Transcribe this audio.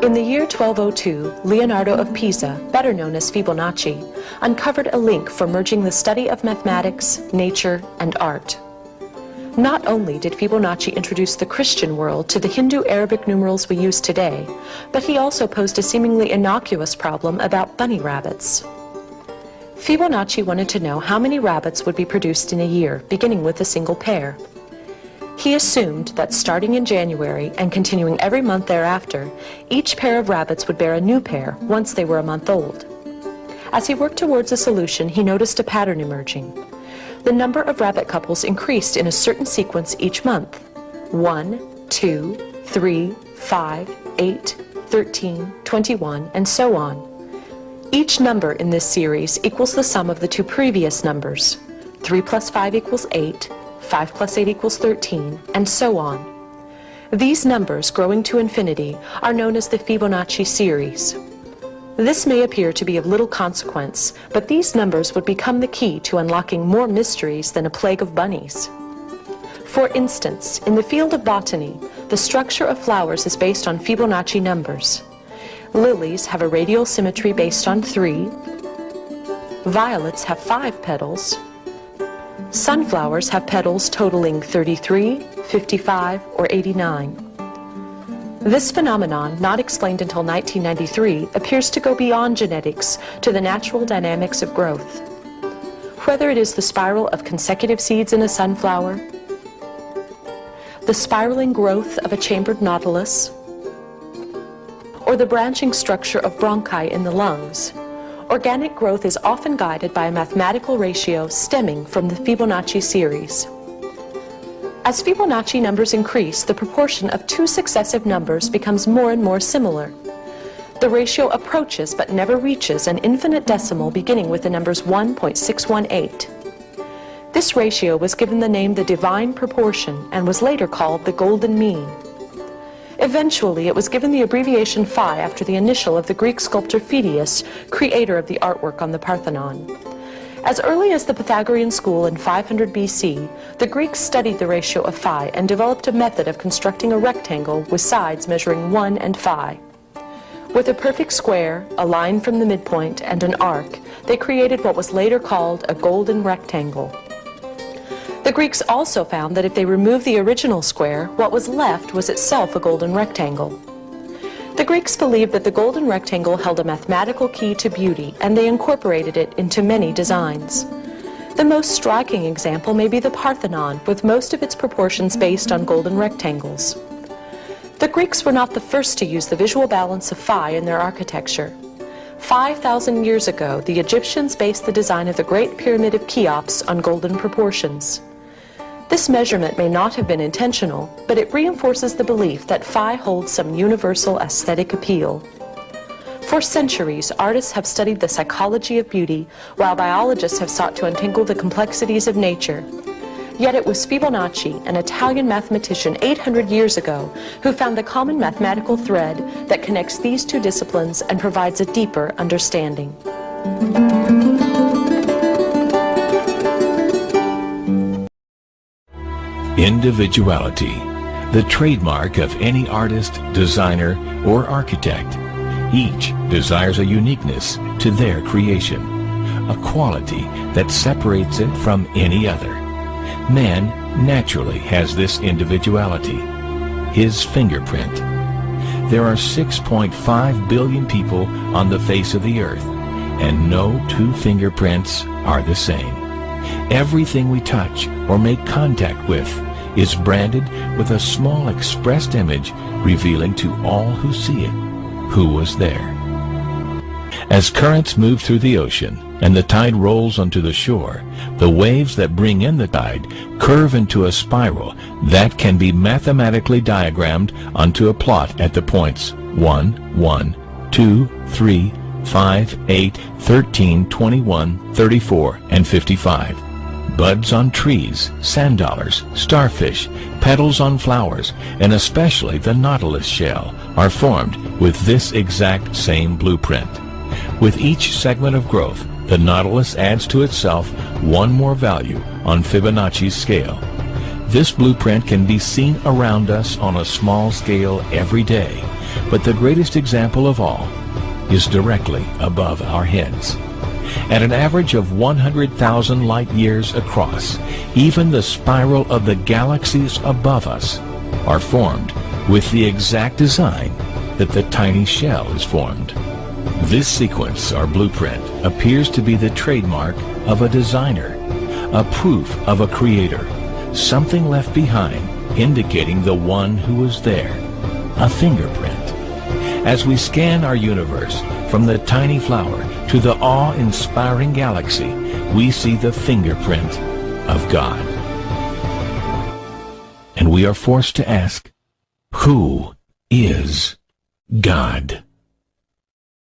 In the year 1202, Leonardo of Pisa, better known as Fibonacci, uncovered a link for merging the study of mathematics, nature, and art. Not only did Fibonacci introduce the Christian world to the Hindu-Arabic numerals we use today, but he also posed a seemingly innocuous problem about bunny rabbits. Fibonacci wanted to know how many rabbits would be produced in a year, beginning with a single pair. He assumed that starting in January and continuing every month thereafter, each pair of rabbits would bear a new pair once they were a month old. As he worked towards a solution, he noticed a pattern emerging. The number of rabbit couples increased in a certain sequence each month: 1, 2, 3, 5, 8, 13, 21, and so on. Each number in this series equals the sum of the two previous numbers. 3 plus 5 equals 8, 5 plus 8 equals 13, and so on. These numbers, growing to infinity, are known as the Fibonacci series. This may appear to be of little consequence, but these numbers would become the key to unlocking more mysteries than a plague of bunnies. For instance, in the field of botany, the structure of flowers is based on Fibonacci numbers. Lilies have a radial symmetry based on 3. Violets have 5 petals. Sunflowers have petals totaling 33, 55, or 89. This phenomenon, not explained until 1993, appears to go beyond genetics to the natural dynamics of growth. Whether it is the spiral of consecutive seeds in a sunflower, the spiraling growth of a chambered nautilus, or the branching structure of bronchi in the lungs, organic growth is often guided by a mathematical ratio stemming from the Fibonacci series. As Fibonacci numbers increase, the proportion of two successive numbers becomes more and more similar. The ratio approaches but never reaches an infinite decimal beginning with the numbers 1.618. This ratio was given the name the divine proportion and was later called the golden mean. Eventually, it was given the abbreviation phi after the initial of the Greek sculptor Phidias, creator of the artwork on the Parthenon. As early as the Pythagorean school in 500 BC, the Greeks studied the ratio of phi and developed a method of constructing a rectangle with sides measuring 1 and phi. With a perfect square, a line from the midpoint, and an arc, they created what was later called a golden rectangle. The Greeks also found that if they removed the original square, what was left was itself a golden rectangle. The Greeks believed that the golden rectangle held a mathematical key to beauty, and they incorporated it into many designs. The most striking example may be the Parthenon, with most of its proportions based on golden rectangles. The Greeks were not the first to use the visual balance of phi in their architecture. 5,000 years ago, the Egyptians based the design of the Great Pyramid of Cheops on golden proportions. This measurement may not have been intentional, but it reinforces the belief that phi holds some universal aesthetic appeal. For centuries, artists have studied the psychology of beauty, while biologists have sought to untangle the complexities of nature. Yet it was Fibonacci, an Italian mathematician 800 years ago, who found the common mathematical thread that connects these two disciplines and provides a deeper understanding. Individuality, the trademark of any artist, designer, or architect. Each desires a uniqueness to their creation, a quality that separates it from any other. Man naturally has this individuality, his fingerprint. There are 6.5 billion people on the face of the earth, and no two fingerprints are the same. Everything we touch or make contact with is branded with a small expressed image revealing to all who see it who was there. As currents move through the ocean and the tide rolls onto the shore, the waves that bring in the tide curve into a spiral that can be mathematically diagrammed onto a plot at the points 1, 1, 2, 3, 5, 8, 13, 21, 34, and 55. Buds on trees, sand dollars, starfish, petals on flowers, and especially the nautilus shell are formed with this exact same blueprint. With each segment of growth, the nautilus adds to itself one more value on Fibonacci's scale. This blueprint can be seen around us on a small scale every day, But the greatest example of all is directly above our heads. At an average of 100,000 light years across, even the spiral of the galaxies above us are formed with the exact design that the tiny shell is formed. This sequence, or blueprint, appears to be the trademark of a designer, a proof of a creator, something left behind indicating the one who was there, a fingerprint. As we scan our universe, from the tiny flower to the awe-inspiring galaxy, we see the fingerprint of God. And we are forced to ask, who is God?